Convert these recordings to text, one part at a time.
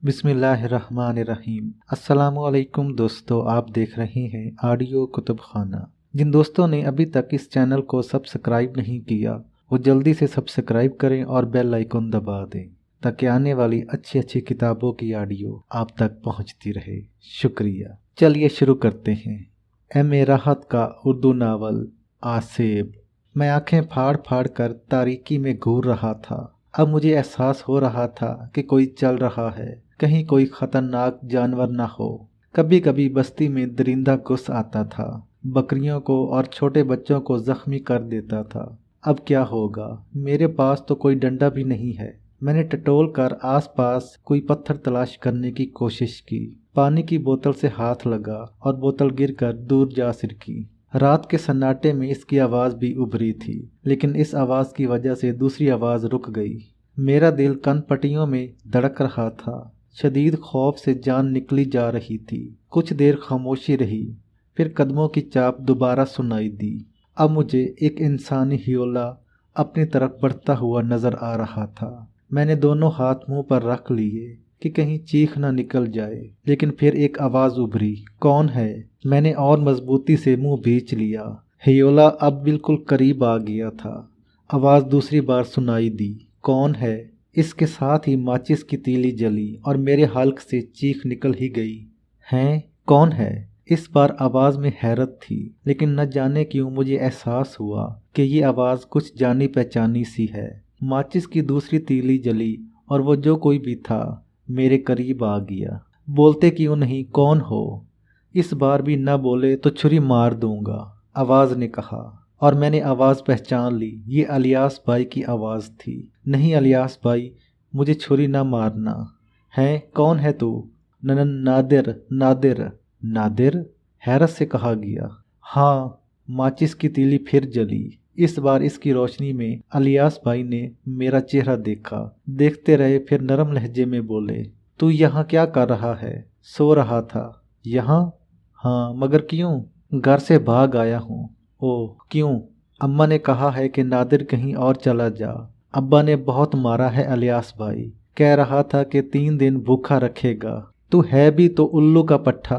बिस्मिल्लाहिर्रहमानिर्रहीम। अस्सलामुअलैकुम दोस्तों, आप देख रहे हैं ऑडियो कुतुब खाना। जिन दोस्तों ने अभी तक इस चैनल को सब्सक्राइब नहीं किया वो जल्दी से सब्सक्राइब करें और बेल आइकन दबा दें ताकि आने वाली अच्छी अच्छी किताबों की ऑडियो आप तक पहुंचती रहे। शुक्रिया। चलिए शुरू करते हैं। एम.ए. राहत का उर्दू नावल आसेब। मैं आंखें फाड़ फाड़ कर तारीकी में घूर रहा था। अब मुझे एहसास हो रहा था कि कोई चल रहा है, कहीं कोई खतरनाक जानवर न हो। कभी कभी बस्ती में दरिंदा घुस आता था, बकरियों को और छोटे बच्चों को जख्मी कर देता था। अब क्या होगा? मेरे पास तो कोई डंडा भी नहीं है। मैंने टटोल कर आसपास कोई पत्थर तलाश करने की कोशिश की। पानी की बोतल से हाथ लगा और बोतल गिरकर दूर जा सिरकी। रात के सन्नाटे में इसकी आवाज़ भी उभरी थी, लेकिन इस आवाज़ की वजह से दूसरी आवाज़ रुक गई। मेरा दिल कनपटियों में धड़क रहा था। शदीद खौफ से जान निकली जा रही थी। कुछ देर खामोशी रही, फिर कदमों की चाप दोबारा सुनाई दी। अब मुझे एक इंसानी हियोला अपनी तरफ बढ़ता हुआ नजर आ रहा था। मैंने दोनों हाथ मुंह पर रख लिए कि कहीं चीख न निकल जाए, लेकिन फिर एक आवाज़ उभरी, कौन है? मैंने और मजबूती से मुंह भींच लिया। हियोला अब बिल्कुल करीब आ गया था। आवाज़ दूसरी बार सुनाई दी, कौन है? इसके साथ ही माचिस की तीली जली और मेरे हल्क से चीख निकल ही गई। हैं? कौन है? इस बार आवाज़ में हैरत थी, लेकिन न जाने क्यों मुझे एहसास हुआ कि ये आवाज़ कुछ जानी पहचानी सी है। माचिस की दूसरी तीली जली और वो जो कोई भी था मेरे करीब आ गया। बोलते क्यों नहीं, कौन हो? इस बार भी न बोले तो छुरी मार दूंगा, आवाज़ ने कहा। और मैंने आवाज़ पहचान ली। ये अलियास भाई की आवाज़ थी। नहीं अलियास भाई, मुझे छुरी न मारना। हैं? कौन है तू? नादिर। नादिर? नादिर? हैरत से कहा गया। हाँ। माचिस की तीली फिर जली। इस बार इसकी रोशनी में अलियास भाई ने मेरा चेहरा देखा। देखते रहे, फिर नरम लहजे में बोले, तू यहाँ क्या कर रहा है? सो रहा था। यहाँ? हाँ, मगर क्यों? घर से भाग आया हूँ। ओह, क्यों? अम्मा ने कहा है कि नादिर कहीं और चला जा। अब्बा ने बहुत मारा है अलियास भाई, कह रहा था कि 3 दिन भूखा रखेगा। तू है भी तो उल्लू का पट्ठा।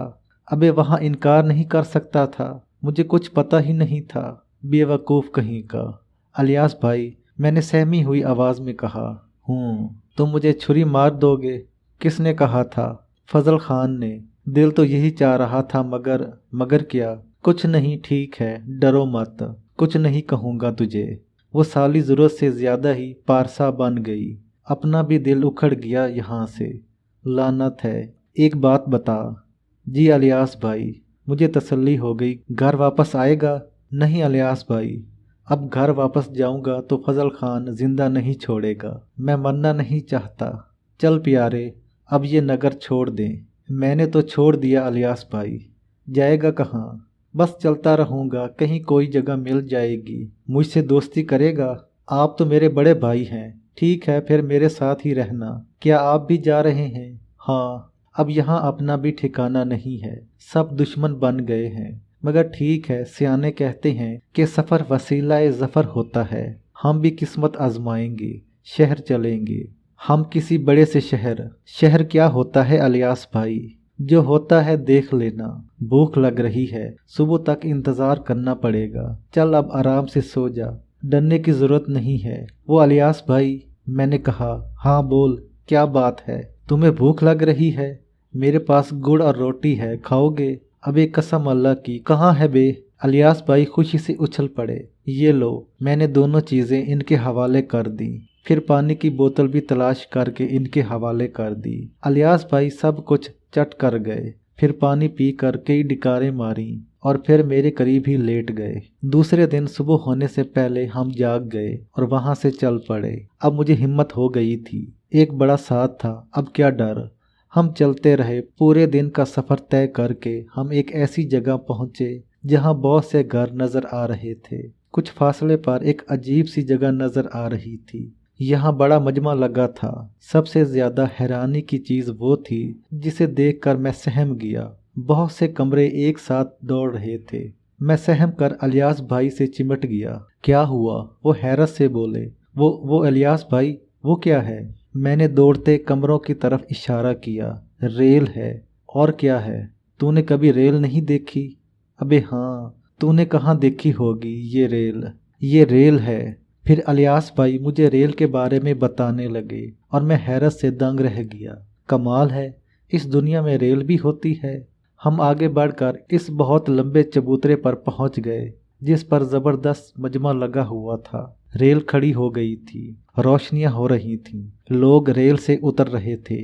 अबे वहाँ इनकार नहीं कर सकता था, मुझे कुछ पता ही नहीं था। बेवकूफ़ कहीं का। अलियास भाई, मैंने सहमी हुई आवाज़ में कहा। तुम मुझे छुरी मार दोगे? किसने कहा था? फजल खान ने। दिल तो यही चाह रहा था, मगर क्या? कुछ नहीं, ठीक है, डरो मत, कुछ नहीं कहूँगा तुझे। वो साली ज़रूरत से ज़्यादा ही पारसा बन गई। अपना भी दिल उखड़ गया यहाँ से। लानत है। एक बात बता। जी अलियास भाई। मुझे तसल्ली हो गई। घर वापस आएगा? नहीं अलियास भाई, अब घर वापस जाऊंगा तो फजल खान जिंदा नहीं छोड़ेगा। मैं मरना नहीं चाहता। चल प्यारे, अब ये नगर छोड़ दें। मैंने तो छोड़ दिया अलियास भाई। जाएगा कहाँ? बस चलता रहूँगा, कहीं कोई जगह मिल जाएगी। मुझसे दोस्ती करेगा? आप तो मेरे बड़े भाई हैं। ठीक है, फिर मेरे साथ ही रहना। क्या आप भी जा रहे हैं? हाँ। अब यहाँ अपना भी ठिकाना नहीं है, सब दुश्मन बन गए हैं। मगर ठीक है, सियाने कहते हैं कि सफ़र वसीला ज़फ़र होता है। हम भी किस्मत आजमाएंगे, शहर चलेंगे। हम किसी बड़े से शहर। शहर क्या होता है अलियास भाई? जो होता है देख लेना। भूख लग रही है, सुबह तक इंतज़ार करना पड़ेगा। चल अब आराम से सो जा, डरने की ज़रूरत नहीं है। वो अलियास भाई, मैंने कहा। हाँ बोल, क्या बात है? तुम्हें भूख लग रही है? मेरे पास गुड़ और रोटी है, खाओगे? अबे कसम अल्लाह की, कहाँ है बे? अलियास भाई खुशी से उछल पड़े। ये लो, मैंने दोनों चीज़ें इनके हवाले कर दी। फिर पानी की बोतल भी तलाश करके इनके हवाले कर दी। अलियास भाई सब कुछ चट कर गए, फिर पानी पी कर कई डिकारें मारी और फिर मेरे करीब ही लेट गए। दूसरे दिन सुबह होने से पहले हम जाग गए और वहां से चल पड़े। अब मुझे हिम्मत हो गई थी, एक बड़ा साथ था, अब क्या डर। हम चलते रहे। पूरे दिन का सफ़र तय करके हम एक ऐसी जगह पहुँचे जहाँ बहुत से घर नज़र आ रहे थे। कुछ फासले पर एक अजीब सी जगह नज़र आ रही थी। यहाँ बड़ा मजमा लगा था। सबसे ज़्यादा हैरानी की चीज़ वो थी जिसे देखकर मैं सहम गया। बहुत से कमरे एक साथ दौड़ रहे थे। मैं सहम कर अलियास भाई से चिमट गया। क्या हुआ? वो हैरत से बोले। वो अलियास भाई, वो क्या है? मैंने दौड़ते कमरों की तरफ इशारा किया। रेल है, और क्या है? तूने कभी रेल नहीं देखी? अबे हाँ, तूने कहाँ देखी होगी ये रेल? ये रेल है। फिर अलियास भाई मुझे रेल के बारे में बताने लगे और मैं हैरत से दंग रह गया। कमाल है, इस दुनिया में रेल भी होती है। हम आगे बढ़कर इस बहुत लंबे चबूतरे पर पहुंच गए जिस पर जबरदस्त मजमा लगा हुआ था। रेल खड़ी हो गई थी, रोशनियां हो रही थीं, लोग रेल से उतर रहे थे,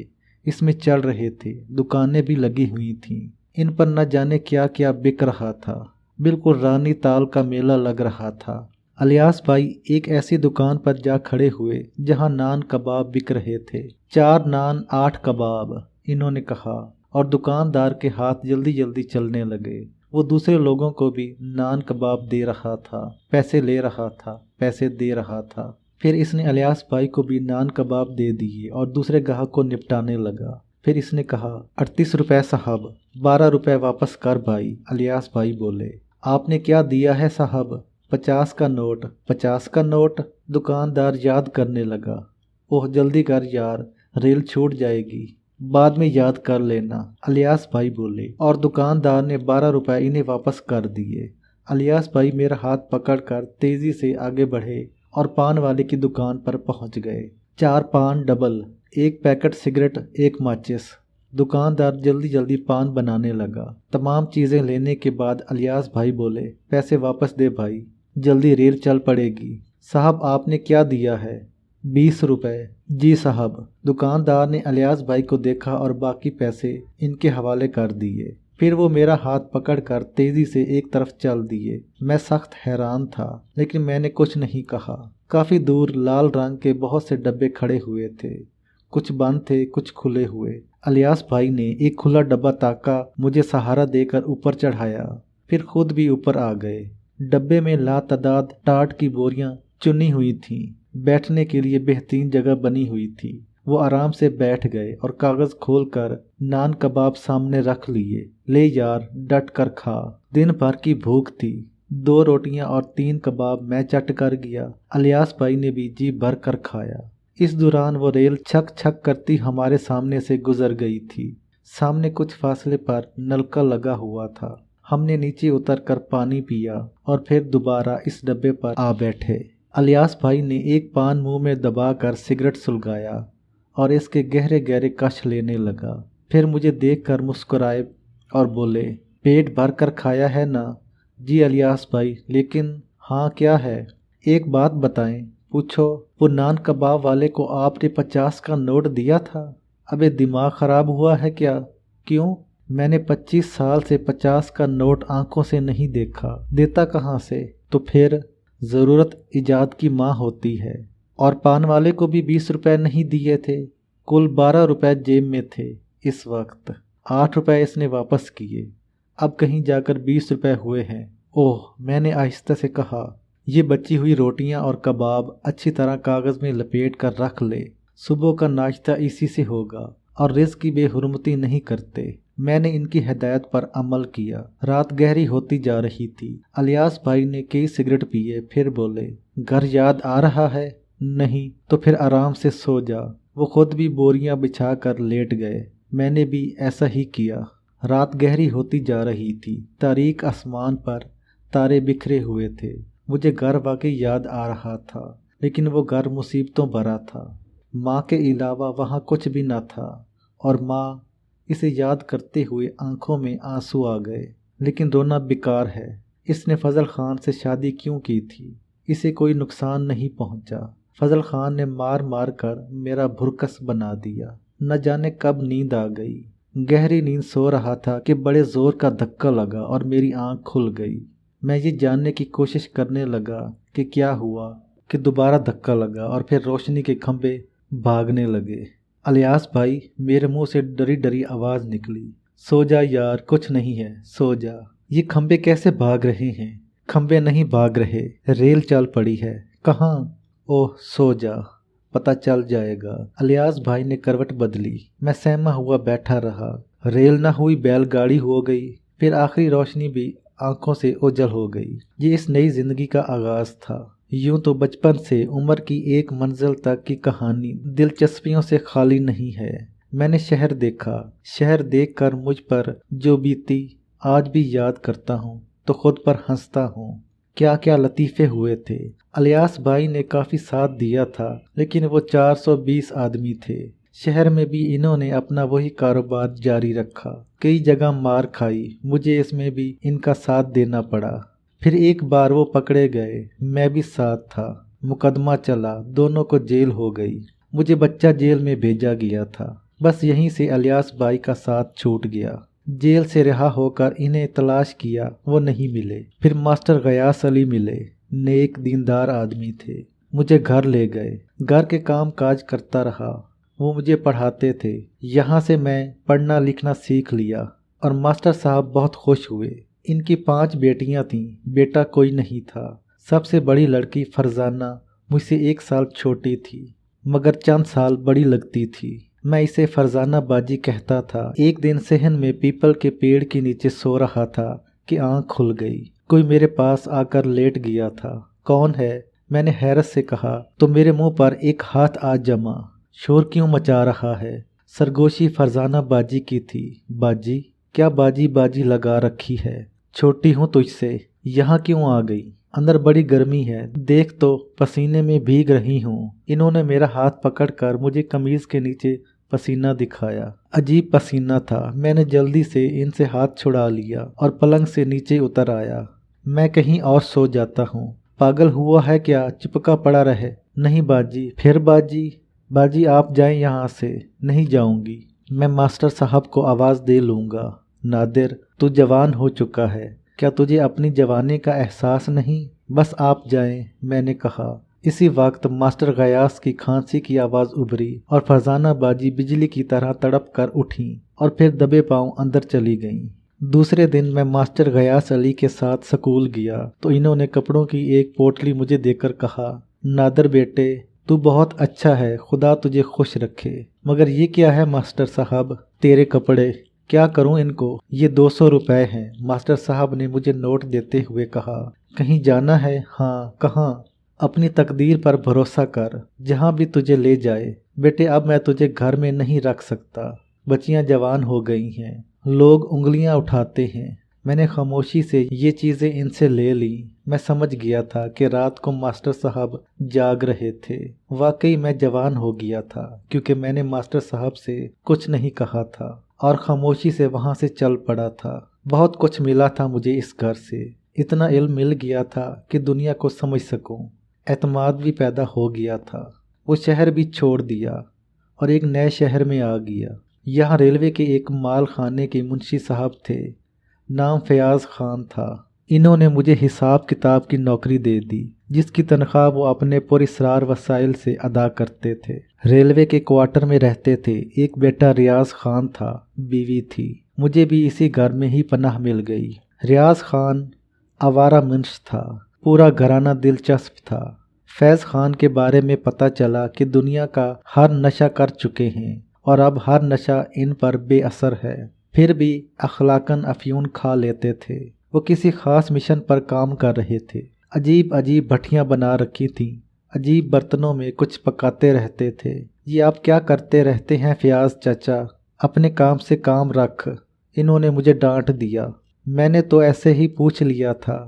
इसमें चल रहे थे, दुकानें भी लगी हुई थीं। इन पर न जाने क्या क्या बिक रहा था। बिल्कुल रानी ताल का मेला लग रहा था। अलियास भाई एक ऐसी दुकान पर जा खड़े हुए जहां नान कबाब बिक रहे थे। 4 नान 8 कबाब, इन्होंने कहा, और दुकानदार के हाथ जल्दी जल्दी चलने लगे। वो दूसरे लोगों को भी नान कबाब दे रहा था, पैसे ले रहा था, पैसे दे रहा था। फिर इसने अलियास भाई को भी नान कबाब दे दिए और दूसरे ग्राहक को निपटाने लगा। फिर इसने कहा, 38 रुपए साहब, 12 रुपए वापस कर भाई। अलियास भाई बोले, आपने क्या दिया है साहब? 50 का नोट। 50 का नोट? दुकानदार याद करने लगा। ओह जल्दी कर यार, रेल छूट जाएगी, बाद में याद कर लेना, अलियास भाई बोले, और दुकानदार ने 12 रुपए इन्हें वापस कर दिए। अलियास भाई मेरा हाथ पकड़कर तेजी से आगे बढ़े और पान वाले की दुकान पर पहुंच गए। 4 पान डबल, 1 पैकेट सिगरेट, 1 माचिस। दुकानदार जल्दी जल्दी पान बनाने लगा। तमाम चीजें लेने के बाद अलियास भाई बोले, पैसे वापस दे भाई, जल्दी रेल चल पड़ेगी। साहब आपने क्या दिया है? 20 रुपए। जी साहब। दुकानदार ने अलियास भाई को देखा और बाकी पैसे इनके हवाले कर दिए। फिर वो मेरा हाथ पकड़कर तेजी से एक तरफ चल दिए। मैं सख्त हैरान था, लेकिन मैंने कुछ नहीं कहा। काफी दूर लाल रंग के बहुत से डब्बे खड़े हुए थे, कुछ बंद थे, कुछ खुले हुए। अलियास भाई ने एक खुला डब्बा ताका, मुझे सहारा देकर ऊपर चढ़ाया, फिर खुद भी ऊपर आ गए। डब्बे में लातादाद टाट की बोरियां चुनी हुई थीं। बैठने के लिए बेहतरीन जगह बनी हुई थी। वो आराम से बैठ गए और कागज खोलकर नान कबाब सामने रख लिए। ले यार, डट कर खा, दिन भर की भूख थी। 2 रोटियां और 3 कबाब मैं चट कर गया। अलियास भाई ने भी जी भर कर खाया। इस दौरान वो रेल छक छक करती हमारे सामने से गुजर गई थी। सामने कुछ फासले पर नलका लगा हुआ था। हमने नीचे उतरकर पानी पिया और फिर दोबारा इस डब्बे पर आ बैठे। अलियास भाई ने एक पान मुंह में दबाकर सिगरेट सुलगाया और इसके गहरे गहरे कश लेने लगा। फिर मुझे देखकर मुस्कुराए और बोले, पेट भर कर खाया है ना? जी अलियास भाई, लेकिन हाँ क्या है? एक बात बताएं। पूछो। वो नान कबाब वाले को आपने 50 का नोट दिया था? अबे दिमाग खराब हुआ है क्या? क्यों? मैंने 25 साल से 50 का नोट आंखों से नहीं देखा। देता कहाँ से? तो फिर ज़रूरत इजाद की माँ होती है। और पान वाले को भी 20 रुपए नहीं दिए थे? कुल 12 रुपए जेब में थे इस वक्त। 8 रुपए इसने वापस किए। अब कहीं जाकर 20 रुपए हुए हैं। ओह, मैंने आहिस्ता से कहा, ये बची हुई रोटियां और कबाब अच्छी तरह कागज में लपेट कर रख ले। सुबह का नाश्ता इसी से होगा और रिज़्क की बेहुरमती नहीं करते। मैंने इनकी हिदायत पर अमल किया। रात गहरी होती जा रही थी। अलियास भाई ने कई सिगरेट पिए, फिर बोले, घर याद आ रहा है? नहीं। तो फिर आराम से सो जा। वो खुद भी बोरियां बिछा कर लेट गए। मैंने भी ऐसा ही किया। रात गहरी होती जा रही थी। तारीक आसमान पर तारे बिखरे हुए थे। मुझे घर वाकई याद आ रहा था, लेकिन वो घर मुसीबतों भरा था। माँ के अलावा वहाँ कुछ भी न था, और माँ, इसे याद करते हुए आंखों में आंसू आ गए। लेकिन रोना बेकार है। इसने फजल खान से शादी क्यों की थी? इसे कोई नुकसान नहीं पहुंचा। फजल खान ने मार मार कर मेरा भुरकस बना दिया। न जाने कब नींद आ गई। गहरी नींद सो रहा था कि बड़े जोर का धक्का लगा और मेरी आंख खुल गई। मैं ये जानने की कोशिश करने लगा कि क्या हुआ, कि दोबारा धक्का लगा और फिर रोशनी के खंभे भागने लगे। अलियास भाई, मेरे मुंह से डरी डरी आवाज निकली, सो जा यार, कुछ नहीं है, सो जा। ये खंभे कैसे भाग रहे हैं? खंभे नहीं भाग रहे, रेल चल पड़ी है। कहाँ? ओह, सो जा, पता चल जाएगा। अलियास भाई ने करवट बदली। मैं सहमा हुआ बैठा रहा। रेल ना हुई, बैलगाड़ी हो गई। फिर आखिरी रोशनी भी आंखों से ओझल हो गई। ये इस नई जिंदगी का आगाज था। यूं तो बचपन से उम्र की एक मंजिल तक की कहानी दिलचस्पियों से खाली नहीं है। मैंने शहर देखा, शहर देखकर मुझ पर जो बीती आज भी याद करता हूँ तो खुद पर हंसता हूँ। क्या क्या लतीफ़े हुए थे। अलियास भाई ने काफ़ी साथ दिया था, लेकिन वो 420 आदमी थे। शहर में भी इन्होंने अपना वही कारोबार जारी रखा। कई जगह मार खाई, मुझे इसमें भी इनका साथ देना पड़ा। फिर एक बार वो पकड़े गए, मैं भी साथ था। मुकदमा चला, दोनों को जेल हो गई। मुझे बच्चा जेल में भेजा गया था। बस यहीं से अलियास भाई का साथ छूट गया। जेल से रिहा होकर इन्हें तलाश किया, वो नहीं मिले। फिर मास्टर गयास अली मिले, नेक दीनदार आदमी थे। मुझे घर ले गए, घर के काम काज करता रहा। वो मुझे पढ़ाते थे। यहाँ से मैं पढ़ना लिखना सीख लिया और मास्टर साहब बहुत खुश हुए। इनकी 5 बेटियां थीं, बेटा कोई नहीं था। सबसे बड़ी लड़की फरजाना मुझसे 1 साल छोटी थी, मगर चंद साल बड़ी लगती थी। मैं इसे फरजाना बाजी कहता था। एक दिन सहन में पीपल के पेड़ के नीचे सो रहा था कि आंख खुल गई। कोई मेरे पास आकर लेट गया था। कौन है? मैंने हैरत से कहा तो मेरे मुंह पर एक हाथ आ जमा। शोर क्यों मचा रहा है? सरगोशी फरजाना बाजी की थी। बाजी? क्या बाजी बाजी लगा रखी है? छोटी हूँ तुझसे, यहाँ क्यों आ गई? अंदर बड़ी गर्मी है, देख तो पसीने में भीग रही हूँ। इन्होंने मेरा हाथ पकड़कर मुझे कमीज के नीचे पसीना दिखाया। अजीब पसीना था। मैंने जल्दी से इनसे हाथ छुड़ा लिया और पलंग से नीचे उतर आया। मैं कहीं और सो जाता हूँ। पागल हुआ है क्या? चिपका पड़ा रहे। नहीं बाजी। फिर बाजी? बाजी आप जाएं यहाँ से। नहीं जाऊंगी। मैं मास्टर साहब को आवाज़ दे लूँगा। नादिर, तू जवान हो चुका है, क्या तुझे अपनी जवानी का एहसास नहीं? बस आप जाएं, मैंने कहा। इसी वक्त मास्टर गयास की खांसी की आवाज़ उभरी और फरजाना बाजी बिजली की तरह तड़प कर उठी और फिर दबे पांव अंदर चली गईं। दूसरे दिन मैं मास्टर गयास अली के साथ स्कूल गया तो इन्होंने कपड़ों की एक पोटली मुझे देकर कहा, नादर बेटे, तू बहुत अच्छा है, खुदा तुझे खुश रखे। मगर ये क्या है मास्टर साहब? तेरे कपड़े। क्या करूं इनको? ये 200 रुपए हैं। मास्टर साहब ने मुझे नोट देते हुए कहा, कहीं जाना है? हाँ। कहाँ? अपनी तकदीर पर भरोसा कर, जहाँ भी तुझे ले जाए। बेटे अब मैं तुझे घर में नहीं रख सकता। बच्चियां जवान हो गई हैं, लोग उंगलियां उठाते हैं। मैंने खामोशी से ये चीज़ें इनसे ले ली। मैं समझ गया था कि रात को मास्टर साहब जाग रहे थे। वाकई मैं जवान हो गया था, क्योंकि मैंने मास्टर साहब से कुछ नहीं कहा था और खामोशी से वहाँ से चल पड़ा था। बहुत कुछ मिला था मुझे इस घर से। इतना इल्म मिल गया था कि दुनिया को समझ सकूं। एतमाद भी पैदा हो गया था। वो शहर भी छोड़ दिया और एक नए शहर में आ गया। यहाँ रेलवे के एक माल खाने के मुंशी साहब थे, नाम फयाज खान था। इन्होंने मुझे हिसाब किताब की नौकरी दे दी, जिसकी तनख्वाह वो अपने पुरस्रार वसाइल से अदा करते थे। रेलवे के क्वार्टर में रहते थे। एक बेटा रियाज खान था, बीवी थी। मुझे भी इसी घर में ही पनाह मिल गई। रियाज खान आवारा मंश था, पूरा घराना दिलचस्प था। फैज़ खान के बारे में पता चला कि दुनिया का हर नशा कर चुके हैं और अब हर नशा इन पर बेअसर है। फिर भी अखलाकन अफ्यून खा लेते थे। वो किसी खास मिशन पर काम कर रहे थे। अजीब अजीब भट्टियाँ बना रखी थीं, अजीब बर्तनों में कुछ पकाते रहते थे। ये आप क्या करते रहते हैं फयाज चाचा? अपने काम से काम रख। इन्होंने मुझे डांट दिया। मैंने तो ऐसे ही पूछ लिया था।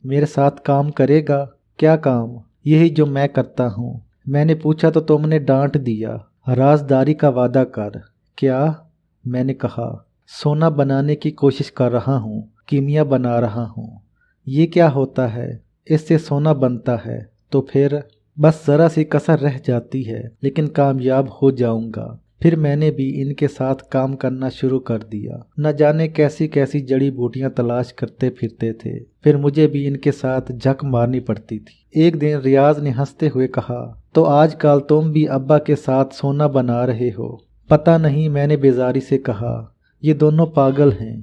मेरे साथ काम करेगा? क्या काम? यही जो मैं करता हूँ। मैंने पूछा तो तुमने डांट दिया। राजदारी का वादा कर। क्या? मैंने कहा, सोना बनाने की कोशिश कर रहा हूँ, कीमिया बना रहा हूँ। ये क्या होता है? इससे सोना बनता है। तो फिर? बस ज़रा सी कसर रह जाती है, लेकिन कामयाब हो जाऊंगा। फिर मैंने भी इनके साथ काम करना शुरू कर दिया। न जाने कैसी कैसी जड़ी बूटियां तलाश करते फिरते थे। फिर मुझे भी इनके साथ झक मारनी पड़ती थी। एक दिन रियाज ने हंसते हुए कहा, तो आजकल तुम भी अब्बा के साथ सोना बना रहे हो? पता नहीं, मैंने बेजारी से कहा। ये दोनों पागल हैं।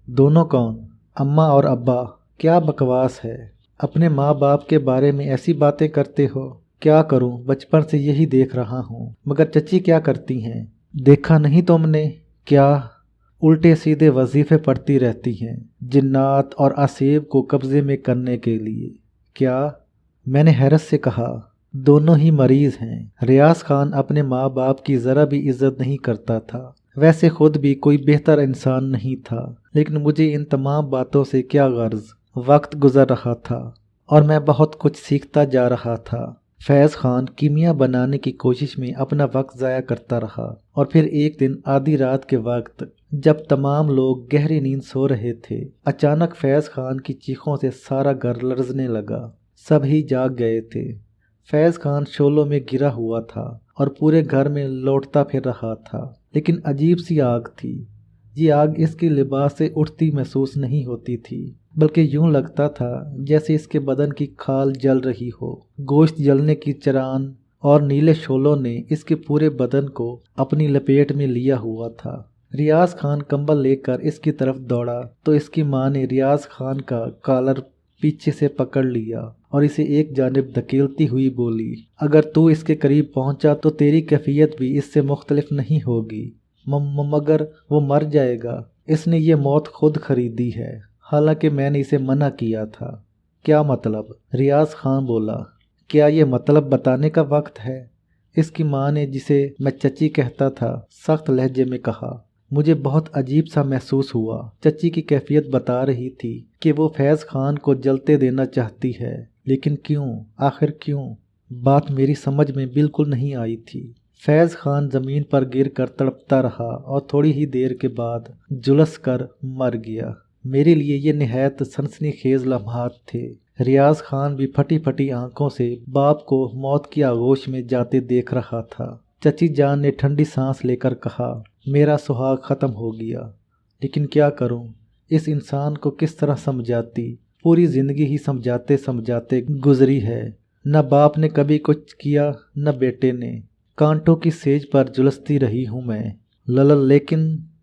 दोनों कौन? अम्मा और अब्बा। क्या बकवास है। अपने माँ बाप के बारे में ऐसी बातें करते हो। क्या करूं, बचपन से यही देख रहा हूं। मगर चची क्या करती हैं? देखा नहीं तुमने? क्या उल्टे सीधे वजीफे पढ़ती रहती हैं, जिन्नात और असीब को कब्जे में करने के लिए। क्या? میں نے حیرت سے کہا، دونوں ہی مریض ہیں۔ ریاض خان اپنے ماں باپ کی ذرا بھی عزت نہیں کرتا تھا، ویسے خود بھی کوئی بہتر انسان نہیں تھا، لیکن مجھے ان تمام باتوں سے کیا غرض؟ وقت گزر رہا تھا اور میں بہت کچھ سیکھتا جا رہا تھا۔ فیض خان کیمیا بنانے کی کوشش میں اپنا وقت ضائع کرتا رہا، اور پھر ایک دن آدھی رات کے وقت جب تمام لوگ گہری نیند سو رہے تھے، اچانک فیض خان کی چیخوں سے سارا گھر لرزنے لگا۔ سبھی جاگ گئے تھے۔ فیض خان شعلوں میں گرا ہوا تھا اور پورے گھر میں لوٹتا پھر رہا تھا، لیکن عجیب سی آگ تھی۔ یہ آگ اس کے لباس سے اٹھتی محسوس نہیں ہوتی تھی، بلکہ یوں لگتا تھا جیسے اس کے بدن کی کھال جل رہی ہو۔ گوشت جلنے کی چران اور نیلے شعلوں نے اس کے پورے بدن کو اپنی لپیٹ میں لیا ہوا تھا۔ ریاض خان کمبل لے کر اس کی طرف دوڑا تو اس کی ماں نے ریاض خان کا کالر پیچھے سے پکڑ لیا اور اسے ایک جانب دھکیلتی ہوئی بولی، اگر تو اس کے قریب پہنچا تو تیری کیفیت بھی اس سے مختلف نہیں ہوگی، مگر وہ مر جائے گا۔ اس نے یہ موت خود خریدی ہے، حالانکہ میں نے اسے منع کیا تھا۔ کیا مطلب؟ ریاض خان بولا۔ کیا یہ مطلب بتانے کا وقت ہے؟ اس کی ماں نے، جسے میں چچی کہتا تھا، سخت لہجے میں کہا۔ مجھے بہت عجیب سا محسوس ہوا۔ چچی کی کیفیت بتا رہی تھی کہ وہ فیض خان کو جلتے دینا چاہتی ہے، لیکن کیوں؟ آخر کیوں؟ بات میری سمجھ میں بالکل نہیں آئی تھی۔ فیض خان زمین پر گر کر تڑپتا رہا اور تھوڑی ہی دیر کے بعد جھلس کر مر گیا۔ میرے لیے یہ نہایت سنسنی خیز لمحات تھے۔ ریاض خان بھی پھٹی پھٹی آنکھوں سے باپ کو موت کی آغوش میں جاتے دیکھ رہا تھا۔ چچی جان نے ٹھنڈی سانس لے کر کہا، میرا سہاگ ختم ہو گیا، لیکن کیا کروں؟ اس انسان کو کس طرح سمجھاتی؟ پوری زندگی ہی سمجھاتے سمجھاتے گزری ہے۔ نہ باپ نے کبھی کچھ کیا، نہ بیٹے نے۔ کانٹوں کی سیج پر جھلستی رہی ہوں میں۔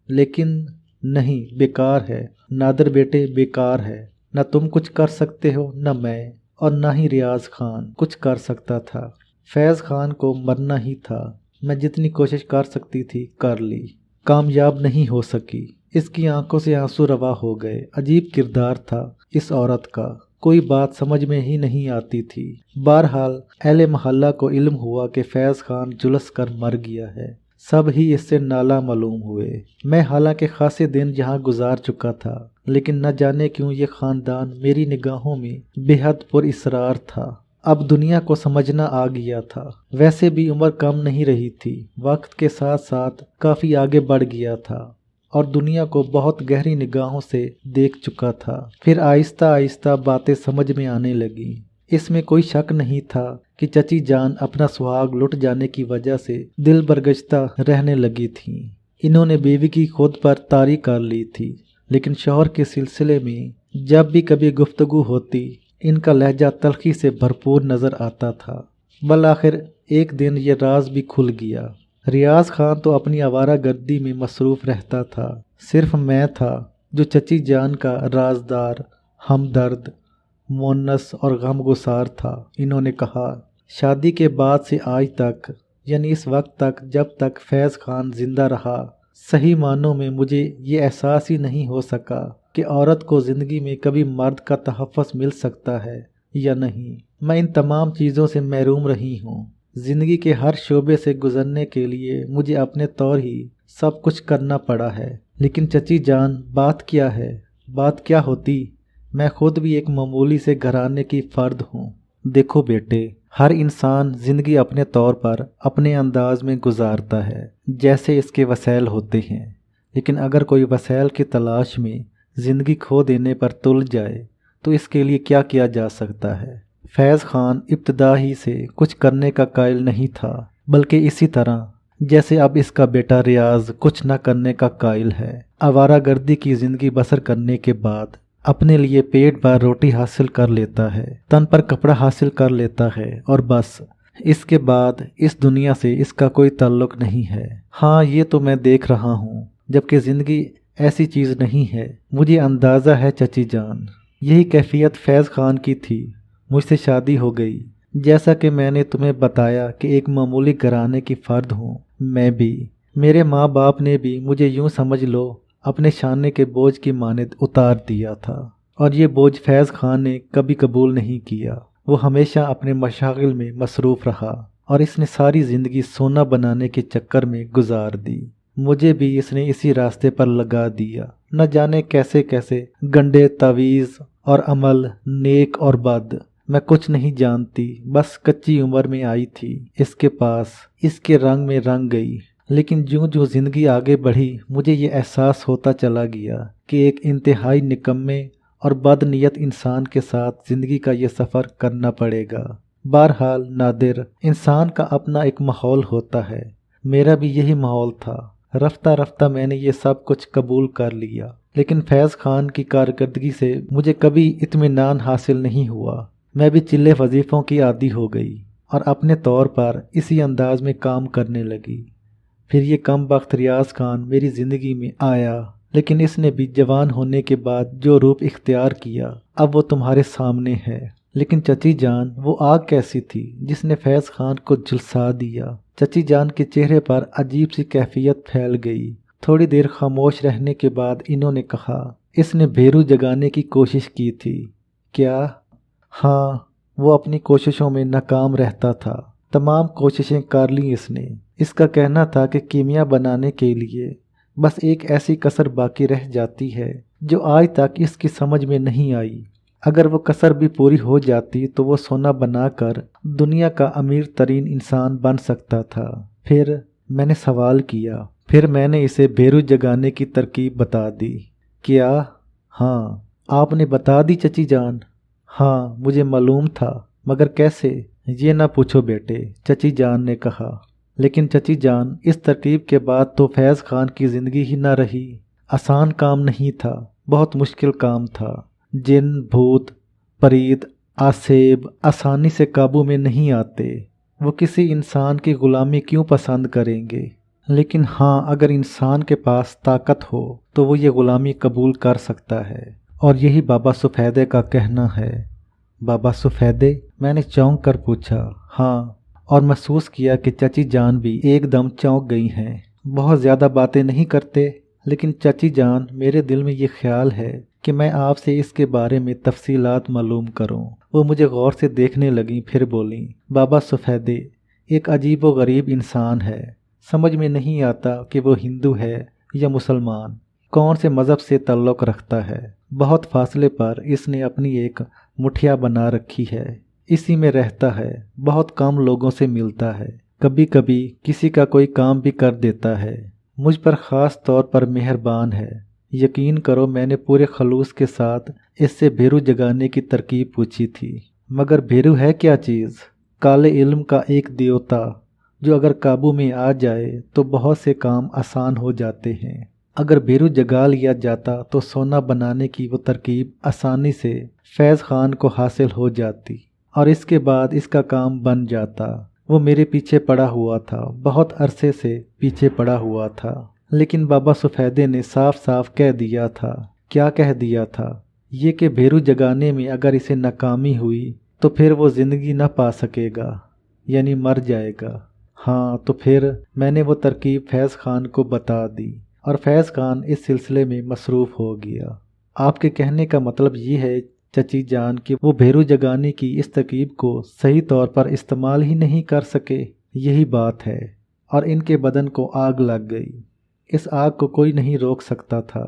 لیکن نہیں، بیکار ہے نادر بیٹے، بیکار ہے۔ نہ تم کچھ کر سکتے ہو، نہ میں، اور نہ ہی ریاض خان کچھ کر سکتا تھا۔ فیض خان کو مرنا ہی تھا۔ میں جتنی کوشش کر سکتی تھی کر لی، کامیاب نہیں ہو سکی۔ اس کی آنکھوں سے آنسو روا ہو گئے۔ عجیب کردار تھا اس عورت کا، کوئی بات سمجھ میں ہی نہیں آتی تھی۔ بہرحال اہل محلہ کو علم ہوا کہ فیض خان جھلس کر مر گیا ہے۔ سب ہی اس سے نالا معلوم ہوئے۔ میں حالانکہ خاصے دن یہاں گزار چکا تھا، لیکن نہ جانے کیوں یہ خاندان میری نگاہوں میں بے حد پر اسرار تھا۔ اب دنیا کو سمجھنا آ گیا تھا۔ ویسے بھی عمر کم نہیں رہی تھی، وقت کے ساتھ ساتھ کافی آگے بڑھ گیا تھا اور دنیا کو بہت گہری نگاہوں سے دیکھ چکا تھا۔ پھر آہستہ آہستہ باتیں سمجھ میں آنے لگیں۔ اس میں کوئی شک نہیں تھا کہ چچی جان اپنا سہاگ لٹ جانے کی وجہ سے دل برگشتہ رہنے لگی تھیں۔ انہوں نے بیوی کی خود پر طاری کر لی تھی، لیکن شوہر کے سلسلے میں جب بھی کبھی گفتگو ہوتی، ان کا لہجہ تلخی سے بھرپور نظر آتا تھا۔ بالآخر ایک دن یہ راز بھی کھل گیا۔ ریاض خان تو اپنی آوارہ گردی میں مصروف رہتا تھا، صرف میں تھا جو چچی جان کا رازدار، ہمدرد، مونس اور غمگسار تھا۔ انہوں نے کہا، شادی کے بعد سے آج تک، یعنی اس وقت تک جب تک فیض خان زندہ رہا، صحیح معنوں میں مجھے یہ احساس ہی نہیں ہو سکا کہ عورت کو زندگی میں کبھی مرد کا تحفظ مل سکتا ہے یا نہیں۔ میں ان تمام چیزوں سے محروم رہی ہوں۔ زندگی کے ہر شعبے سے گزرنے کے لیے مجھے اپنے طور ہی سب کچھ کرنا پڑا ہے۔ لیکن چچی جان، بات کیا ہے؟ بات کیا ہوتی؟ میں خود بھی ایک معمولی سے گھرانے کی فرد ہوں۔ دیکھو بیٹے، ہر انسان زندگی اپنے طور پر، اپنے انداز میں گزارتا ہے، جیسے اس کے وسائل ہوتے ہیں۔ لیکن اگر کوئی وسائل کی تلاش میں زندگی کھو دینے پر تل جائے تو اس کے لیے کیا کیا جا سکتا ہے؟ فیض خان ابتدا ہی سے کچھ کرنے کا قائل نہیں تھا، بلکہ اسی طرح جیسے اب اس کا بیٹا ریاض کچھ نہ کرنے کا قائل ہے۔ آوارہ گردی کی زندگی بسر کرنے کے بعد اپنے لیے پیٹ بھر روٹی حاصل کر لیتا ہے، تن پر کپڑا حاصل کر لیتا ہے، اور بس اس کے بعد اس دنیا سے اس کا کوئی تعلق نہیں ہے۔ ہاں، یہ تو میں دیکھ رہا ہوں، جبکہ زندگی ایسی چیز نہیں ہے۔ مجھے اندازہ ہے چچی جان، یہی کیفیت فیض خان کی تھی۔ مجھ سے شادی ہو گئی، جیسا کہ میں نے تمہیں بتایا کہ ایک معمولی گھرانے کی فرد ہوں۔ میں بھی، میرے ماں باپ نے بھی مجھے یوں سمجھ لو اپنے شانے کے بوجھ کی مانند اتار دیا تھا، اور یہ بوجھ فیض خان نے کبھی قبول نہیں کیا۔ وہ ہمیشہ اپنے مشاغل میں مصروف رہا اور اس نے ساری زندگی سونا بنانے کے چکر میں گزار دی۔ مجھے بھی اس نے اسی راستے پر لگا دیا۔ نہ جانے کیسے کیسے گنڈے تعویذ اور عمل، نیک اور بد، میں کچھ نہیں جانتی، بس کچی عمر میں آئی تھی اس کے پاس، اس کے رنگ میں رنگ گئی۔ لیکن جوں جوں زندگی آگے بڑھی مجھے یہ احساس ہوتا چلا گیا کہ ایک انتہائی نکمے اور بد نیت انسان کے ساتھ زندگی کا یہ سفر کرنا پڑے گا۔ بہرحال نادر، انسان کا اپنا ایک ماحول ہوتا ہے، میرا بھی یہی ماحول تھا۔ رفتہ رفتہ میں نے یہ سب کچھ قبول کر لیا، لیکن فیض خان کی کارکردگی سے مجھے کبھی اطمینان حاصل نہیں ہوا۔ میں بھی چلے وظیفوں کی عادی ہو گئی اور اپنے طور پر اسی انداز میں کام کرنے لگی۔ پھر یہ کم بخت ریاض خان میری زندگی میں آیا، لیکن اس نے بھی جوان ہونے کے بعد جو روپ اختیار کیا اب وہ تمہارے سامنے ہے۔ لیکن چچی جان، وہ آگ کیسی تھی جس نے فیض خان کو جھلسا دیا؟ چچی جان کے چہرے پر عجیب سی کیفیت پھیل گئی۔ تھوڑی دیر خاموش رہنے کے بعد انہوں نے کہا، اس نے بھیرو جگانے کی کوشش کی تھی کیا؟ ہاں، وہ اپنی کوششوں میں ناکام رہتا تھا۔ تمام کوششیں کر لیں اس نے۔ اس کا کہنا تھا کہ کیمیا بنانے کے لیے بس ایک ایسی کسر باقی رہ جاتی ہے جو آج تک اس کی سمجھ میں نہیں آئی۔ اگر وہ کسر بھی پوری ہو جاتی تو وہ سونا بنا کر دنیا کا امیر ترین انسان بن سکتا تھا۔ پھر میں نے سوال کیا، پھر میں نے اسے بھیرو جگانے کی ترکیب بتا دی۔ کیا؟ ہاں، آپ نے بتا دی چچی جان؟ ہاں، مجھے معلوم تھا، مگر کیسے؟ یہ نہ پوچھو بیٹے، چچی جان نے کہا۔ لیکن چچی جان، اس ترکیب کے بعد تو فیض خان کی زندگی ہی نہ رہی۔ آسان کام نہیں تھا، بہت مشکل کام تھا۔ جن، بھوت، پریت، آسیب آسانی سے قابو میں نہیں آتے۔ وہ کسی انسان کی غلامی کیوں پسند کریں گے؟ لیکن ہاں، اگر انسان کے پاس طاقت ہو تو وہ یہ غلامی قبول کر سکتا ہے، اور یہی بابا سفیدے کا کہنا ہے۔ بابا سفیدے؟ میں نے چونک کر پوچھا۔ ہاں، اور محسوس کیا کہ چچی جان بھی ایک دم چونک گئی ہیں۔ بہت زیادہ باتیں نہیں کرتے، لیکن چچی جان، میرے دل میں یہ خیال ہے کہ میں آپ سے اس کے بارے میں تفصیلات معلوم کروں۔ وہ مجھے غور سے دیکھنے لگیں، پھر بولیں، بابا سفیدے ایک عجیب و غریب انسان ہے۔ سمجھ میں نہیں آتا کہ وہ ہندو ہے یا مسلمان، کون سے مذہب سے تعلق رکھتا ہے۔ بہت فاصلے پر اس نے اپنی ایک مٹھیا بنا رکھی ہے، اسی میں رہتا ہے، بہت کم لوگوں سے ملتا ہے، کبھی کبھی کسی کا کوئی کام بھی کر دیتا ہے۔ مجھ پر خاص طور پر مہربان ہے۔ یقین کرو، میں نے پورے خلوص کے ساتھ اس سے بھیرو جگانے کی ترکیب پوچھی تھی۔ مگر بھیرو ہے کیا چیز؟ کالے علم کا ایک دیوتا جو اگر قابو میں آ جائے تو بہت سے کام آسان ہو جاتے ہیں۔ اگر بھیرو جگا لیا جاتا تو سونا بنانے کی وہ ترکیب آسانی سے فیض خان کو حاصل ہو جاتی، اور اس کے بعد اس کا کام بن جاتا۔ وہ میرے پیچھے پڑا ہوا تھا، بہت عرصے سے پیچھے پڑا ہوا تھا۔ لیکن بابا سفیدے نے صاف صاف کہہ دیا تھا۔ کیا کہہ دیا تھا؟ یہ کہ بھیرو جگانے میں اگر اسے ناکامی ہوئی تو پھر وہ زندگی نہ پا سکے گا، یعنی مر جائے گا۔ ہاں، تو پھر میں نے وہ ترکیب فیض خان کو بتا دی، اور فیض خان اس سلسلے میں مصروف ہو گیا۔ آپ کے کہنے کا مطلب یہ ہے چچی جان کہ وہ بھیرو جگانے کی اس ترکیب کو صحیح طور پر استعمال ہی نہیں کر سکے؟ یہی بات ہے، اور ان کے بدن کو آگ لگ گئی۔ اس آگ کو کوئی نہیں روک سکتا تھا،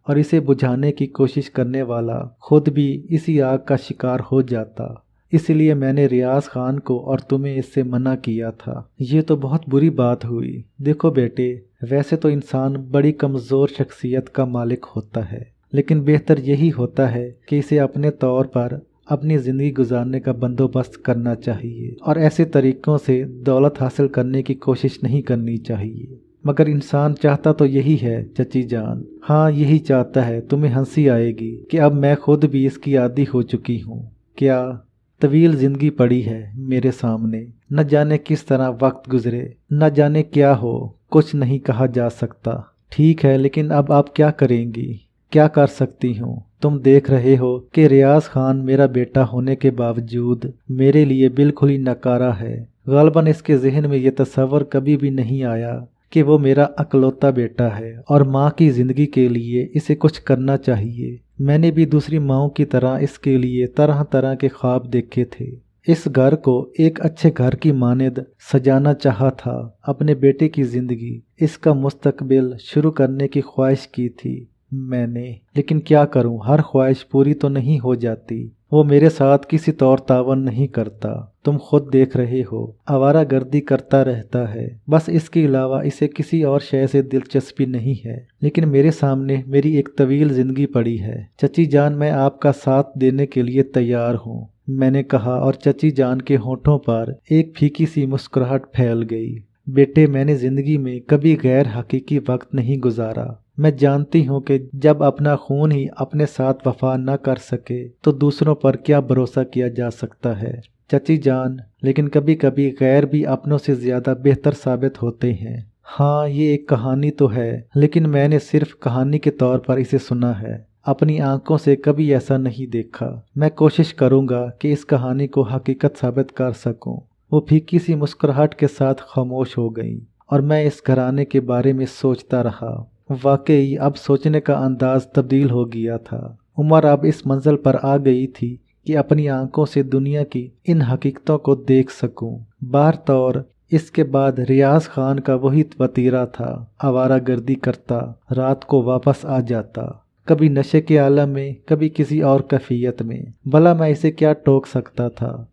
اور اسے بجھانے کی کوشش کرنے والا خود بھی اسی آگ کا شکار ہو جاتا۔ اس لیے میں نے ریاض خان کو اور تمہیں اس سے منع کیا تھا۔ یہ تو بہت بری بات ہوئی۔ دیکھو بیٹے، ویسے تو انسان بڑی کمزور شخصیت کا مالک ہوتا ہے، لیکن بہتر یہی ہوتا ہے کہ اسے اپنے طور پر اپنی زندگی گزارنے کا بندوبست کرنا چاہیے، اور ایسے طریقوں سے دولت حاصل کرنے کی کوشش نہیں کرنی چاہیے۔ مگر انسان چاہتا تو یہی ہے چچی جان۔ ہاں، یہی چاہتا ہے۔ تمہیں ہنسی آئے گی کہ اب میں خود بھی اس کی عادی ہو چکی ہوں۔ کیا؟ طویل زندگی پڑی ہے میرے سامنے، نہ جانے کس طرح وقت گزرے، نہ جانے کیا ہو، کچھ نہیں کہا جا سکتا۔ ٹھیک ہے، لیکن اب آپ کیا کریں گی؟ کیا کر سکتی ہوں؟ تم دیکھ رہے ہو کہ ریاض خان میرا بیٹا ہونے کے باوجود میرے لیے بالکل ہی ناکارہ ہے۔ غالباً اس کے ذہن میں یہ تصور کبھی بھی نہیں آیا कि वो मेरा अकलौता बेटा है और माँ की ज़िंदगी के लिए इसे कुछ करना चाहिए। मैंने भी दूसरी माँओं की तरह इसके लिए तरह तरह के ख्वाब देखे थे। इस घर को एक अच्छे घर की मानद सजाना चाहा था, अपने बेटे की ज़िंदगी, इसका मुस्तकबिल शुरू करने की ख्वाहिश की थी मैंने। लेकिन क्या करूं, हर ख्वाहिश पूरी तो नहीं हो जाती। वो मेरे साथ किसी तौर तावन नहीं करता, तुम खुद देख रहे हो। आवारागर्दी करता रहता है, बस इसके अलावा इसे किसी और शय से दिलचस्पी नहीं है। लेकिन मेरे सामने मेरी एक तवील जिंदगी पड़ी है। चची जान, मैं आपका साथ देने के लिए तैयार हूँ, मैंने कहा, और चची जान के होठों पर एक फीकी सी मुस्कुराहट फैल गई। बेटे, मैंने जिंदगी में कभी गैर हकीकी वक्त नहीं गुजारा। मैं जानती हूँ कि जब अपना खून ही अपने साथ वफा न कर सके तो दूसरों पर क्या भरोसा किया जा सकता है। चची जान, लेकिन कभी कभी गैर भी अपनों से ज्यादा बेहतर साबित होते हैं। हाँ, ये एक कहानी तो है, लेकिन मैंने सिर्फ कहानी के तौर पर इसे सुना है, अपनी आंखों से कभी ऐसा नहीं देखा। मैं कोशिश करूँगा कि इस कहानी को हकीकत साबित कर सकूँ। वो फीकी सी मुस्कुराहट के साथ खामोश हो गई और मैं इस घराने के बारे में सोचता रहा। वाकई अब सोचने का अंदाज तब्दील हो गया था। उम्र अब इस मंजिल पर आ गई थी कि अपनी आंखों से दुनिया की इन हकीकतों को देख सकूं। बाहर तौर इसके बाद रियाज खान का वही वतीरा था, आवारागर्दी करता, रात को वापस आ जाता, कभी नशे के आलम में, कभी किसी और कैफियत में। भला मैं इसे क्या टोक सकता था,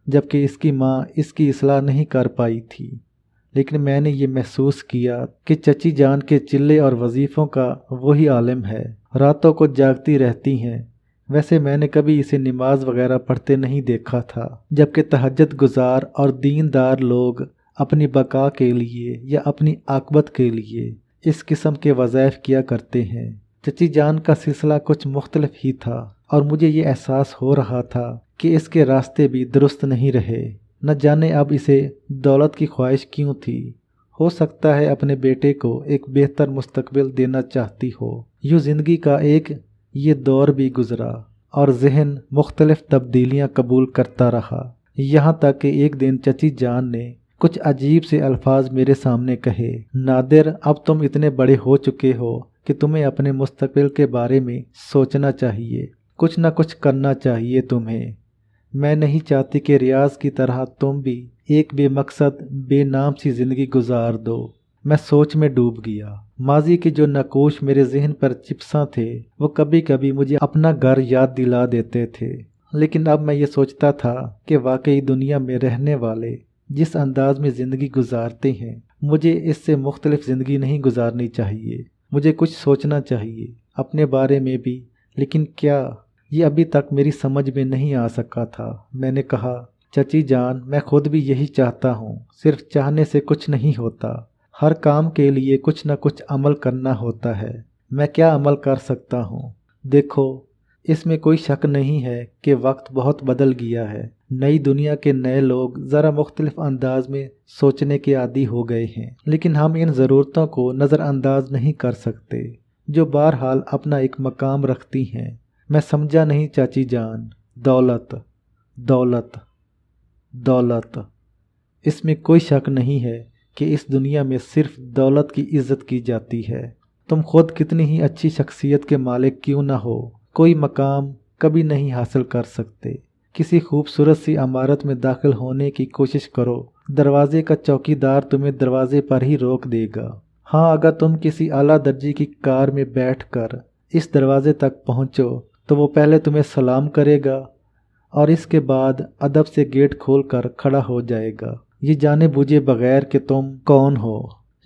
जबकि इसकी माँ इसकी इस्लाह नहीं कर पाई थी। लेकिन मैंने ये महसूस किया कि चची जान के चिल्ले और वजीफ़ों का वही आलिम है, रातों को जागती रहती हैं। वैसे मैंने कभी इसे नमाज वगैरह पढ़ते नहीं देखा था, जबकि तहज्जुद गुजार और दीनदार लोग अपनी बका के लिए या अपनी आकबत के लिए इस किस्म के वज़ाइफ किया करते हैं। चची जान का सिलसिला कुछ मुख्तलिफ ही था और मुझे ये एहसास हो रहा था कि इसके रास्ते भी दुरुस्त नहीं रहे। न जाने अब इसे दौलत की ख्वाहिश क्यों थी। हो सकता है अपने बेटे को एक बेहतर मुस्तकबिल देना चाहती हो। यूँ ज़िंदगी का एक ये दौर भी गुजरा और जहन मुख्तलिफ तब्दीलियाँ कबूल करता रहा, यहाँ तक कि एक दिन चची जान ने कुछ अजीब से अल्फाज मेरे सामने कहे। नादिर, अब तुम इतने बड़े हो चुके हो कि तुम्हें अपने मुस्तकबिल के बारे में सोचना चाहिए, कुछ न कुछ करना चाहिए तुम्हें। मैं नहीं चाहती कि रियाज की तरह तुम भी एक बेमकसद बेनाम सी जिंदगी गुजार दो। मैं सोच में डूब गया। माजी के जो नकोश मेरे जहन पर चिपसा थे वो कभी कभी मुझे अपना घर याद दिला देते थे। लेकिन अब मैं ये सोचता था कि वाकई दुनिया में रहने वाले जिस अंदाज में ज़िंदगी गुजारते हैं, मुझे इससे मुख्तलिफ ज़िंदगी नहीं गुजारनी चाहिए। मुझे कुछ सोचना चाहिए अपने बारे में भी, लेकिन क्या, ये अभी तक मेरी समझ में नहीं आ सका था। मैंने कहा, चची जान, मैं खुद भी यही चाहता हूँ। सिर्फ चाहने से कुछ नहीं होता, हर काम के लिए कुछ न कुछ अमल करना होता है। मैं क्या अमल कर सकता हूँ? देखो, इसमें कोई शक नहीं है कि वक्त बहुत बदल गया है। नई दुनिया के नए लोग ज़रा मुख्तलिफ अंदाज में सोचने के आदी हो गए हैं, लेकिन हम इन ज़रूरतों को नज़रअंदाज नहीं कर सकते जो बहरहाल अपना एक मकाम रखती हैं। मैं समझा नहीं चाची जान। दौलत, दौलत, दौलत, इसमें कोई शक नहीं है कि इस दुनिया में सिर्फ दौलत की इज्जत की जाती है। तुम खुद कितनी ही अच्छी शख्सियत के मालिक क्यों ना हो, कोई मकाम कभी नहीं हासिल कर सकते। किसी खूबसूरत सी इमारत में दाखिल होने की कोशिश करो, दरवाजे का चौकीदार तुम्हें दरवाजे पर ही रोक देगा। हाँ, अगर तुम किसी आला दर्जे की कार में बैठकर इस दरवाजे तक पहुँचो तो वो पहले तुम्हें सलाम करेगा और इसके बाद अदब से गेट खोलकर खड़ा हो जाएगा, ये जाने बूझे बगैर कि तुम कौन हो।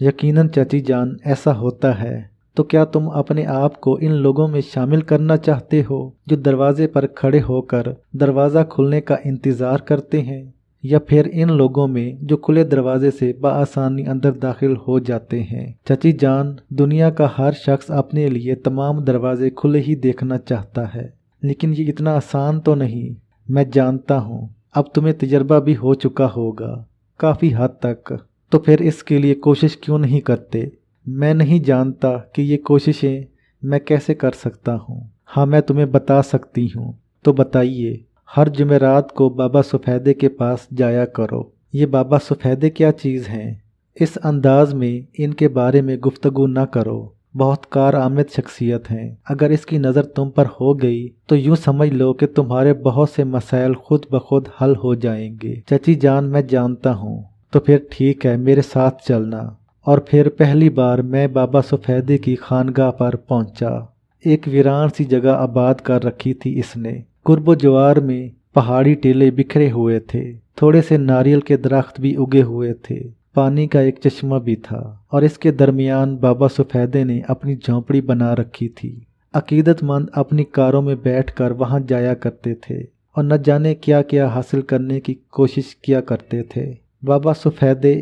यकीनन चाची जान, ऐसा होता है। तो क्या तुम अपने आप को इन लोगों में शामिल करना चाहते हो जो दरवाजे पर खड़े होकर दरवाज़ा खुलने का इंतज़ार करते हैं, या फिर इन लोगों में जो खुले दरवाजे से बआसानी अंदर दाखिल हो जाते हैं? चाची जान, दुनिया का हर शख्स अपने लिए तमाम दरवाजे खुले ही देखना चाहता है, लेकिन ये इतना आसान तो नहीं। मैं जानता हूँ अब तुम्हें तजर्बा भी हो चुका होगा काफ़ी हद तक, तो फिर इसके लिए कोशिश क्यों नहीं करते? मैं नहीं जानता कि ये कोशिशें मैं कैसे कर सकता हूँ। हाँ, मैं तुम्हें बता सकती हूँ। तो बताइए। हर जुमेरात को बाबा सफ़ेदे के पास जाया करो। ये बाबा सफ़ेदे क्या चीज़ हैं? इस अंदाज में इनके बारे में गुफ्तगू न करो, बहुत कारआमद शख्सियत हैं। अगर इसकी नज़र तुम पर हो गई तो यूं समझ लो कि तुम्हारे बहुत से मसाइल खुद ब खुद हल हो जाएंगे। चची जान, मैं जानता हूँ। तो फिर ठीक है, मेरे साथ चलना। और फिर पहली बार मैं बाबा सफेदे की खानगाह पर पहुंचा। एक वीरान सी जगह आबाद कर रखी थी इसने। कुर्बो जवार में पहाड़ी टीले बिखरे हुए थे, थोड़े से नारियल के दरख्त भी उगे हुए थे, पानी का एक चश्मा भी था, और इसके दरमियान बाबा सफेदे ने अपनी झोंपड़ी बना रखी थी। अकीदतमंद अपनी कारों में बैठकर वहां जाया करते थे और न जाने क्या क्या हासिल करने की कोशिश किया करते थे। बाबा सफेदे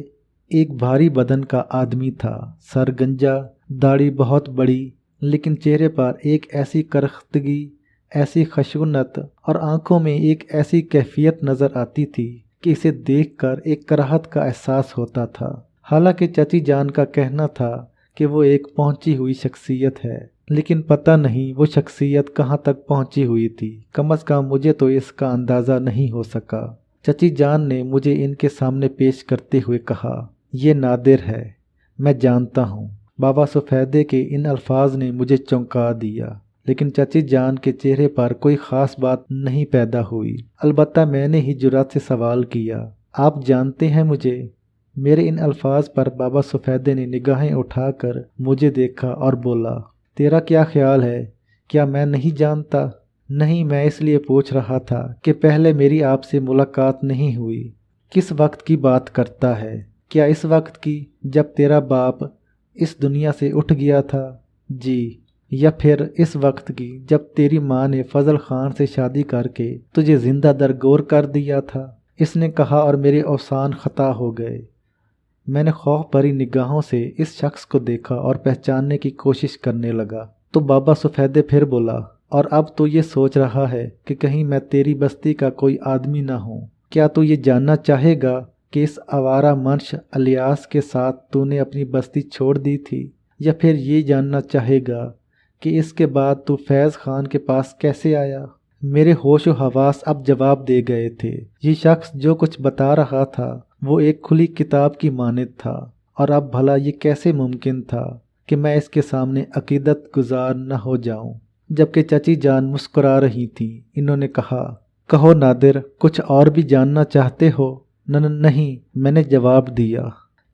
एक भारी बदन का आदमी था, सरगंजा, दाढ़ी बहुत बड़ी, लेकिन चेहरे पर एक ऐसी करख्तगी, ऐसी खशूनत और आंखों में एक ऐसी कैफियत नजर आती थी कि इसे देखकर एक कराहत का एहसास होता था। हालांकि चची जान का कहना था कि वो एक पहुंची हुई शख्सियत है, लेकिन पता नहीं वो शख्सियत कहाँ तक पहुंची हुई थी। कम अज कम मुझे तो इसका अंदाज़ा नहीं हो सका। चची जान ने मुझे इनके सामने पेश करते हुए कहा, ये नादिर है। मैं जानता हूँ। बाबा सफेदे के इन अल्फाज ने मुझे चौंका दिया, लेकिन चची जान के चेहरे पर कोई ख़ास बात नहीं पैदा हुई। अलबत्ता मैंने ही जुरात से सवाल किया, आप जानते हैं मुझे? मेरे इन अल्फाज पर बाबा सफेदे ने निगाहें उठाकर मुझे देखा और बोला, तेरा क्या ख्याल है, क्या मैं नहीं जानता? नहीं, मैं इसलिए पूछ रहा था कि पहले मेरी आपसे मुलाकात नहीं हुई। किस वक्त की बात करता है? क्या इस वक्त की जब तेरा बाप इस दुनिया से उठ गया था? जी। या फिर इस वक्त की जब तेरी माँ ने फजल खान से शादी करके तुझे जिंदा दरगोर कर दिया था? इसने कहा और मेरे औसान खता हो गए। मैंने खौफ भरी निगाहों से इस शख्स को देखा और पहचानने की कोशिश करने लगा। तो बाबा सफेदे फिर बोला, और अब तो ये सोच रहा है कि कहीं मैं तेरी बस्ती का कोई आदमी ना हूँ। क्या तू ये जानना चाहेगा कि इस आवारा मंश अलियास के साथ तूने अपनी बस्ती छोड़ दी थी, या फिर ये जानना चाहेगा कि इसके बाद तू फैज़ खान के पास कैसे आया? मेरे होश व हवास अब जवाब दे गए थे। ये शख्स जो कुछ बता रहा था वो एक खुली किताब की मानित था, और अब भला ये कैसे मुमकिन था कि मैं इसके सामने अकीदत गुजार न हो जाऊं। जबकि चची जान मुस्कुरा रही थी। इन्होंने कहा, कहो नादिर, कुछ और भी जानना चाहते हो? नहीं, मैंने जवाब दिया।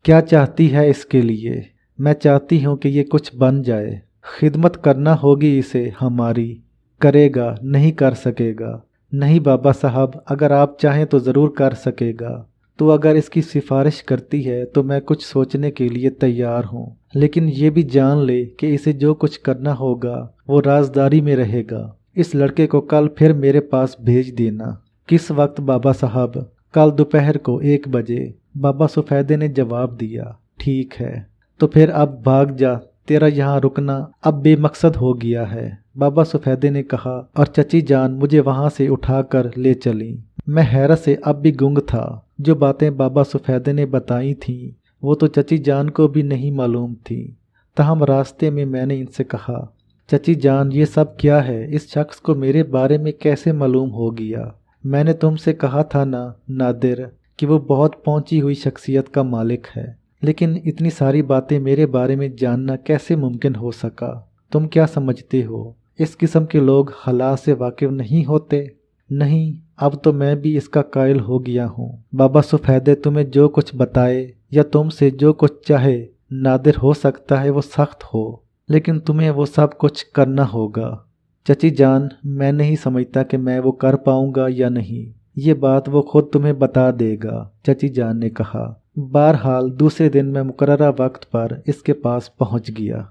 क्या चाहती है इसके लिए? मैं चाहती हूँ कि ये कुछ बन जाए। खिदमत करना होगी इसे हमारी। करेगा? नहीं कर सकेगा। नहीं बाबा साहब, अगर आप चाहें तो ज़रूर कर सकेगा। तो अगर इसकी सिफारिश करती है तो मैं कुछ सोचने के लिए तैयार हूँ, लेकिन ये भी जान ले कि इसे जो कुछ करना होगा वो राजदारी में रहेगा। इस लड़के को कल फिर मेरे पास भेज देना। किस वक्त बाबा साहब? कल दोपहर को 1 बजे। बाबा सफेदे ने जवाब दिया। ठीक है, तो फिर अब भाग जा, तेरा यहाँ रुकना अब बेमकसद हो गया है, बाबा सफेदे ने कहा, और चची जान मुझे वहाँ से उठाकर ले चली। मैं हैरत से अब भी गुंग था। जो बातें बाबा सफेदे ने बताई थीं वो तो चची जान को भी नहीं मालूम थी। तहम रास्ते में मैंने इनसे कहा, चची जान, ये सब क्या है? इस शख्स को मेरे बारे में कैसे मालूम हो गया? मैंने तुमसे कहा था ना नादिर कि वो बहुत पहुंची हुई शख्सियत का मालिक है, लेकिन इतनी सारी बातें मेरे बारे में जानना कैसे मुमकिन हो सका? तुम क्या समझते हो इस किस्म के लोग हालात से वाकिफ नहीं होते? नहीं, अब तो मैं भी इसका कायल हो गया हूँ। बाबा सफेदे तुम्हें जो कुछ बताए या तुमसे जो कुछ चाहे, नादिर हो सकता है वो सख्त हो, लेकिन तुम्हें वो सब कुछ करना होगा। चची जान, मैं नहीं समझता कि मैं वो कर पाऊंगा या नहीं। ये बात वो खुद तुम्हें बता देगा, चची जान ने कहा। बहरहाल दूसरे दिन मैं मुकर्ररा वक्त पर इसके पास पहुंच गया।